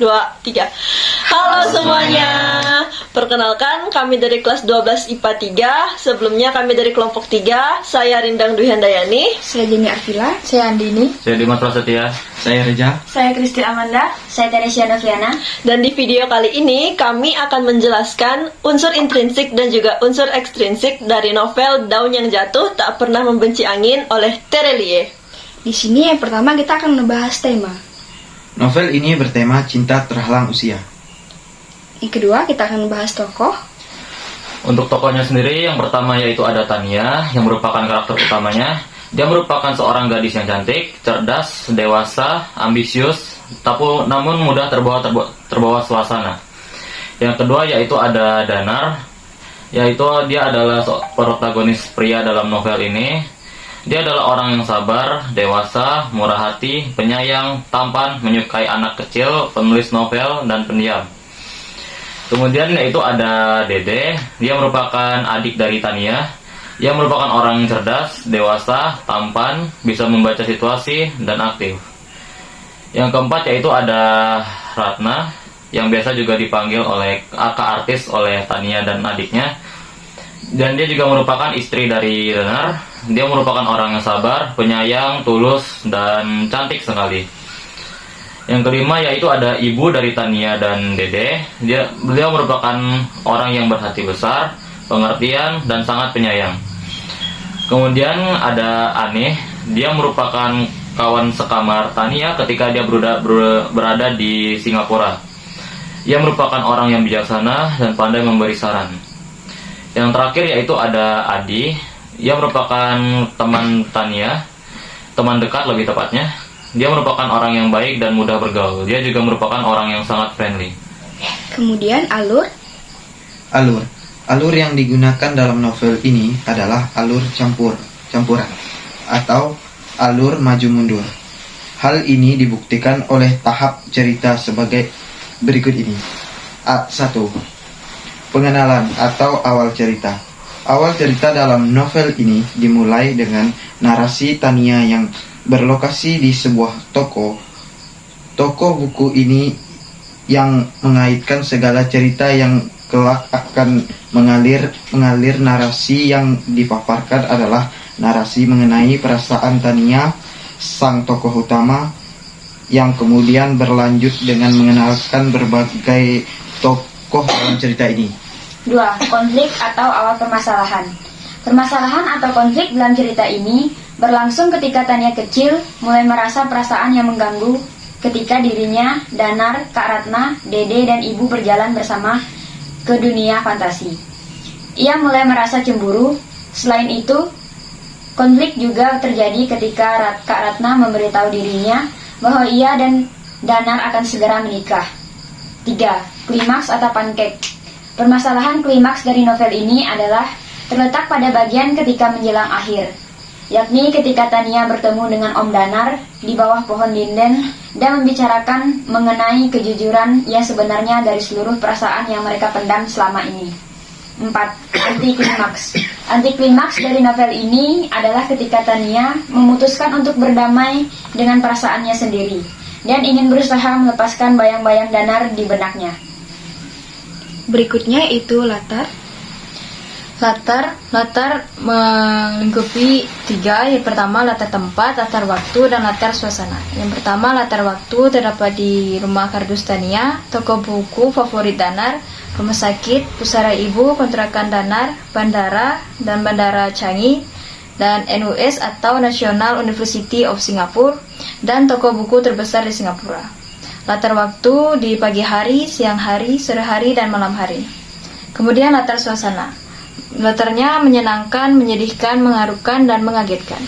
2, 3. Halo semuanya. Perkenalkan, kami dari kelas 12 IPA 3. Sebelumnya kami dari kelompok 3. Saya Rindang Dwi Handayani. Saya Jenny Arvila. Saya Andini. Saya Dimas Prasetya. Saya Reja. Saya Kristi Amanda. Saya Teresia Noviana. Dan di video kali ini kami akan menjelaskan unsur intrinsik dan juga unsur ekstrinsik dari novel Daun yang Jatuh Tak Pernah Membenci Angin oleh Terelie. Di sini yang pertama kita akan membahas tema. Novel ini bertema cinta terhalang usia. Yang kedua kita akan membahas tokoh. Untuk tokohnya sendiri, yang pertama yaitu ada Tania, yang merupakan karakter utamanya. Dia merupakan seorang gadis yang cantik, cerdas, dewasa, ambisius, namun mudah terbawa suasana. Yang kedua yaitu ada Danar, yaitu dia adalah protagonis pria dalam novel ini. Dia adalah orang yang sabar, dewasa, murah hati, penyayang, tampan, menyukai anak kecil, penulis novel, dan pendiam. Kemudian yaitu ada Dede. Dia merupakan adik dari Tania. Dia merupakan orang yang cerdas, dewasa, tampan, bisa membaca situasi, dan aktif. Yang keempat yaitu ada Ratna, yang biasa juga dipanggil oleh kakak artis oleh Tania dan adiknya. Dan dia juga merupakan istri dari Danar. Dia merupakan orang yang sabar, penyayang, tulus, dan cantik sekali. Yang kelima yaitu ada ibu dari Tania dan Dede. Beliau merupakan orang yang berhati besar, pengertian, dan sangat penyayang. Kemudian ada Aneh. Dia merupakan kawan sekamar Tania ketika dia berada di Singapura. Ia merupakan orang yang bijaksana dan pandai memberi saran. Yang terakhir yaitu ada Adi. Ia merupakan teman Tania, teman dekat lebih tepatnya. Dia merupakan orang yang baik dan mudah bergaul. Dia juga merupakan orang yang sangat friendly. Kemudian alur. Alur yang digunakan dalam novel ini adalah alur campuran atau alur maju mundur. Hal ini dibuktikan oleh tahap cerita sebagai berikut ini. 1. Pengenalan atau awal cerita. Awal cerita dalam novel ini dimulai dengan narasi Tania yang berlokasi di sebuah toko. Toko buku ini yang mengaitkan segala cerita yang kelak akan mengalir. Narasi yang dipaparkan adalah narasi mengenai perasaan Tania, sang tokoh utama, yang kemudian berlanjut dengan mengenalkan berbagai tokoh dalam cerita ini. 2. Konflik atau awal permasalahan. Permasalahan atau konflik dalam cerita ini berlangsung ketika Tania kecil mulai merasa perasaan yang mengganggu ketika dirinya, Danar, Kak Ratna, Dede, dan Ibu berjalan bersama ke dunia fantasi. Ia mulai merasa cemburu. Selain itu, konflik juga terjadi ketika Kak Ratna memberitahu dirinya bahwa ia dan Danar akan segera menikah. 3. Klimaks atau pancake. Permasalahan klimaks dari novel ini adalah terletak pada bagian ketika menjelang akhir, yakni ketika Tania bertemu dengan Om Danar di bawah pohon linden dan membicarakan mengenai kejujuran yang sebenarnya dari seluruh perasaan yang mereka pendam selama ini. 4. Anti-klimaks. Anti-klimaks dari novel ini adalah ketika Tania memutuskan untuk berdamai dengan perasaannya sendiri dan ingin berusaha melepaskan bayang-bayang Danar di benaknya. Berikutnya itu latar. Latar melingkupi 3. Yang pertama latar tempat, latar waktu, dan latar suasana. Yang pertama latar waktu terdapat di rumah kardus Tania, toko buku favorit Danar, rumah sakit, pusara ibu, kontrakan Danar, bandara, dan bandara Changi, dan NUS atau National University of Singapore, dan toko buku terbesar di Singapura. Latar waktu di pagi hari, siang hari, sore hari, dan malam hari. Kemudian latar suasana. Latarnya menyenangkan, menyedihkan, mengharukan, dan mengagetkan.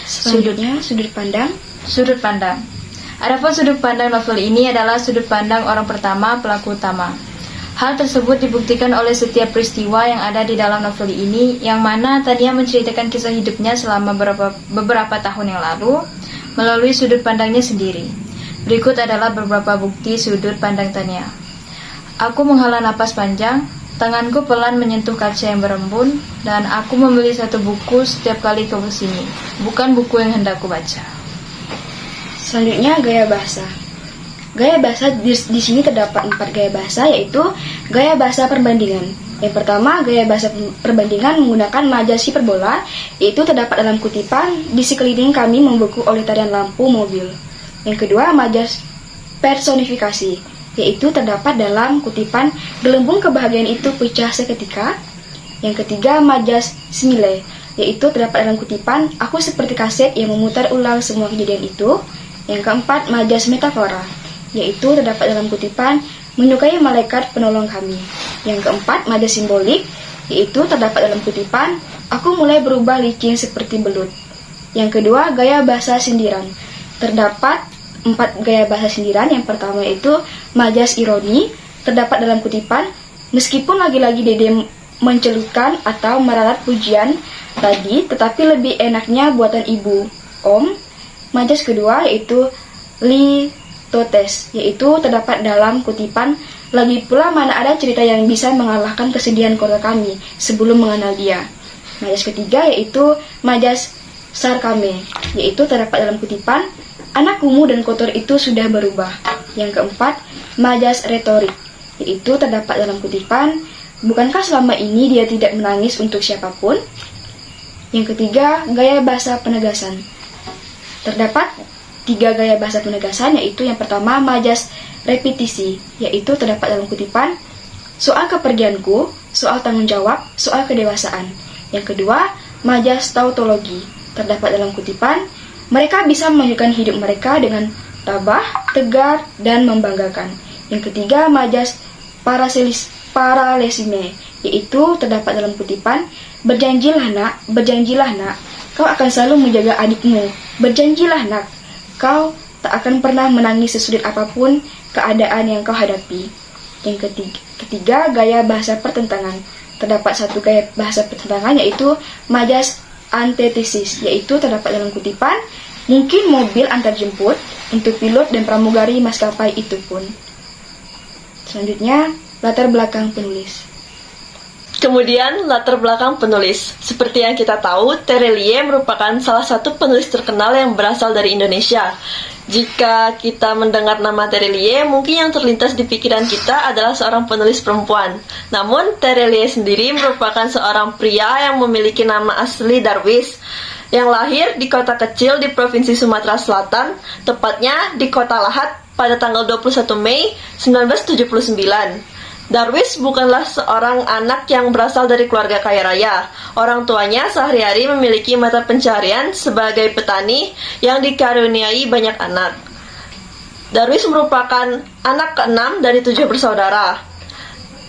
Selanjutnya sudut pandang. Sudut pandang. Adapun sudut pandang novel ini adalah sudut pandang orang pertama, pelaku utama. Hal tersebut dibuktikan oleh setiap peristiwa yang ada di dalam novel ini, yang mana Tania menceritakan kisah hidupnya selama beberapa tahun yang lalu melalui sudut pandangnya sendiri. Berikut adalah beberapa bukti sudut pandang Tania. Aku menghela napas panjang, tanganku pelan menyentuh kaca yang berembun, dan aku membeli satu buku setiap kali ke sini, bukan buku yang hendak ku baca. Selanjutnya gaya bahasa. Gaya bahasa di sini terdapat 4 gaya bahasa, yaitu gaya bahasa perbandingan. Yang pertama, gaya bahasa perbandingan menggunakan majas hiperbola, yaitu terdapat dalam kutipan di sekeliling kami membeku oleh tarian lampu mobil. Yang kedua, majas personifikasi, yaitu terdapat dalam kutipan gelembung kebahagiaan itu pecah seketika. Yang ketiga, majas simile, yaitu terdapat dalam kutipan aku seperti kaset yang memutar ulang semua kejadian itu. Yang keempat, majas metafora, yaitu terdapat dalam kutipan menyukai malaikat penolong kami. Yang keempat, majas simbolik, yaitu terdapat dalam kutipan aku mulai berubah licin seperti belut. Yang kedua, gaya bahasa sindiran. Terdapat 4 gaya bahasa sindiran. Yang pertama yaitu majas ironi, terdapat dalam kutipan meskipun lagi-lagi Dede mencelupkan atau meralat pujian tadi, tetapi lebih enaknya buatan ibu, Om. Majas kedua yaitu litotes, yaitu terdapat dalam kutipan lagi pula mana ada cerita yang bisa mengalahkan kesedihan keluarga kami sebelum mengenal dia. Majas ketiga yaitu majas sarkame, yaitu terdapat dalam kutipan anak kumuh dan kotor itu sudah berubah. Yang keempat, majas retorik, yaitu terdapat dalam kutipan bukankah selama ini dia tidak menangis untuk siapapun. Yang ketiga, gaya bahasa penegasan. Terdapat 3 gaya bahasa penegasan, yaitu yang pertama majas repetisi, yaitu terdapat dalam kutipan soal kepergianku, soal tanggung jawab, soal kedewasaan. Yang kedua, majas tautologi, terdapat dalam kutipan mereka bisa melanjutkan hidup mereka dengan tabah, tegar, dan membanggakan. Yang ketiga, majas paralesime, yaitu terdapat dalam kutipan berjanjilah nak, kau akan selalu menjaga adikmu. Berjanjilah nak, kau tak akan pernah menangis sesulit apapun keadaan yang kau hadapi. Yang ketiga, gaya bahasa pertentangan. Terdapat 1 gaya bahasa pertentangan, yaitu majas antetesis, yaitu terdapat dalam kutipan mungkin mobil antar jemput untuk pilot dan pramugari maskapai itu pun. Selanjutnya, latar belakang penulis. Kemudian, latar belakang penulis. Seperti yang kita tahu, Terelie merupakan salah satu penulis terkenal yang berasal dari Indonesia. Jika kita mendengar nama Terelie, mungkin yang terlintas di pikiran kita adalah seorang penulis perempuan. Namun, Terelie sendiri merupakan seorang pria yang memiliki nama asli Darwis, yang lahir di kota kecil di Provinsi Sumatera Selatan, tepatnya di Kota Lahat pada tanggal 21 Mei 1979. Darwis bukanlah seorang anak yang berasal dari keluarga kaya raya. Orang tuanya sehari-hari memiliki mata pencarian sebagai petani yang dikaruniai banyak anak. Darwis merupakan anak ke-6 dari 7 bersaudara.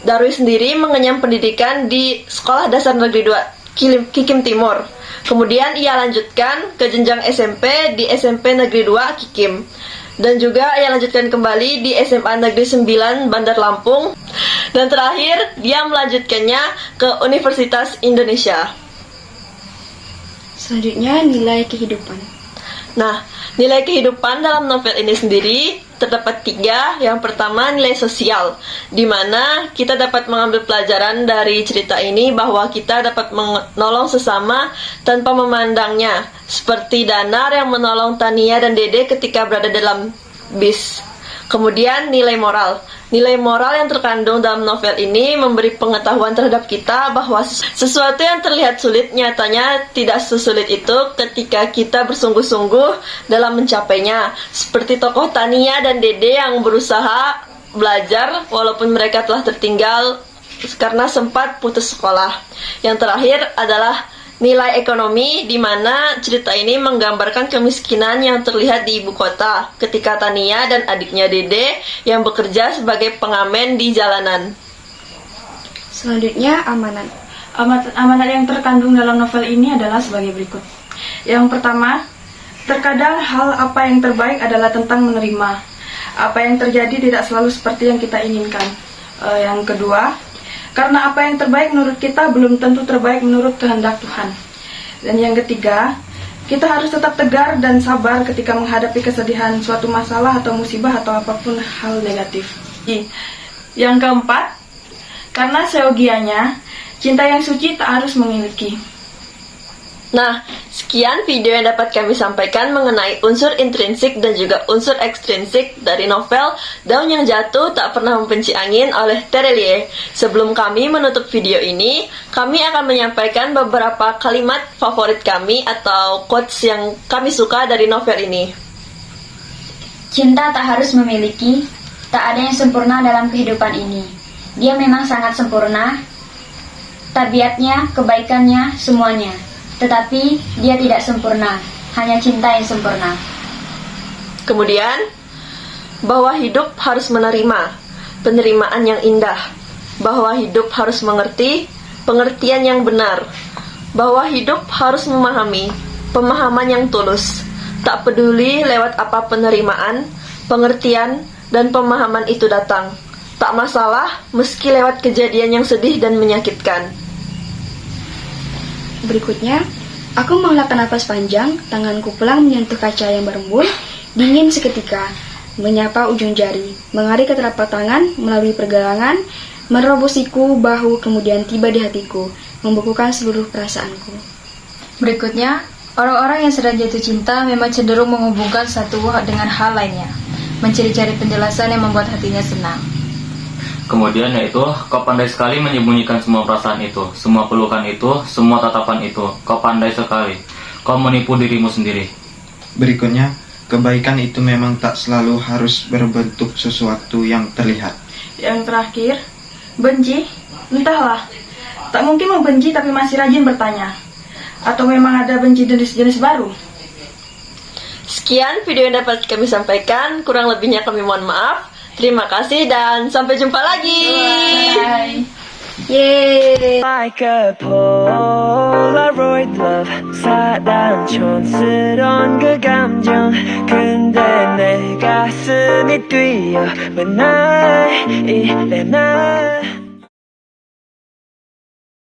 Darwis sendiri mengenyam pendidikan di Sekolah Dasar Negeri 2 Kikim Timur. Kemudian ia lanjutkan ke jenjang SMP di SMP Negeri 2 Kikim. Dan juga ia lanjutkan kembali di SMA Negeri 9 Bandar Lampung. Dan terakhir, dia melanjutkannya ke Universitas Indonesia. Selanjutnya, nilai kehidupan. Nah, nilai kehidupan dalam novel ini sendiri terdapat 3. Yang pertama, nilai sosial, di mana kita dapat mengambil pelajaran dari cerita ini bahwa kita dapat menolong sesama tanpa memandangnya, seperti Danar yang menolong Tania dan Dede ketika berada dalam bis. Kemudian nilai moral. Nilai moral yang terkandung dalam novel ini memberi pengetahuan terhadap kita bahwa sesuatu yang terlihat sulit nyatanya tidak sesulit itu ketika kita bersungguh-sungguh dalam mencapainya. Seperti tokoh Tania dan Dede yang berusaha belajar walaupun mereka telah tertinggal karena sempat putus sekolah. Yang terakhir adalah nilai ekonomi, di mana cerita ini menggambarkan kemiskinan yang terlihat di ibu kota ketika Tania dan adiknya Dede yang bekerja sebagai pengamen di jalanan. Selanjutnya, amanat. Amanat yang terkandung dalam novel ini adalah sebagai berikut. Yang pertama, terkadang hal apa yang terbaik adalah tentang menerima. Apa yang terjadi tidak selalu seperti yang kita inginkan. Yang kedua, karena apa yang terbaik menurut kita belum tentu terbaik menurut kehendak Tuhan. Dan yang ketiga, kita harus tetap tegar dan sabar ketika menghadapi kesedihan suatu masalah atau musibah atau apapun hal negatif. Yang keempat, karena seyogianya, cinta yang suci tak harus memiliki. Nah, sekian video yang dapat kami sampaikan mengenai unsur intrinsik dan juga unsur ekstrinsik dari novel Daun yang Jatuh Tak Pernah Membenci Angin oleh Terelie. Sebelum kami menutup video ini, kami akan menyampaikan beberapa kalimat favorit kami atau quotes yang kami suka dari novel ini. Cinta tak harus memiliki, tak ada yang sempurna dalam kehidupan ini. Dia memang sangat sempurna, tabiatnya, kebaikannya, semuanya. Tetapi dia tidak sempurna, hanya cinta yang sempurna. Kemudian, bahwa hidup harus menerima, penerimaan yang indah. Bahwa hidup harus mengerti, pengertian yang benar. Bahwa hidup harus memahami, pemahaman yang tulus. Tak peduli lewat apa penerimaan, pengertian, dan pemahaman itu datang. Tak masalah meski lewat kejadian yang sedih dan menyakitkan. Berikutnya, aku menghela napas panjang, tanganku pelan menyentuh kaca yang berembun, dingin seketika, menyapa ujung jari, mengarik ke telapak tangan melalui pergelangan, menerobos siku, bahu, kemudian tiba di hatiku, membukukan seluruh perasaanku. Berikutnya, orang-orang yang sedang jatuh cinta memang cenderung menghubungkan satu dengan hal lainnya, mencari-cari penjelasan yang membuat hatinya senang. Kemudian yaitu, kau pandai sekali menyembunyikan semua perasaan itu, semua pelukan itu, semua tatapan itu. Kau pandai sekali. Kau menipu dirimu sendiri. Berikutnya, kebaikan itu memang tak selalu harus berbentuk sesuatu yang terlihat. Yang terakhir, benci, entahlah. Tak mungkin membenci tapi masih rajin bertanya. Atau memang ada benci jenis-jenis baru? Sekian video yang dapat kami sampaikan, kurang lebihnya kami mohon maaf. Terima kasih dan sampai jumpa lagi. Bye. Yeay! Like a Polaroid love 사랑 촌스러운 그 감정 근데 내 가슴이 뛰어 왜 날 이래 날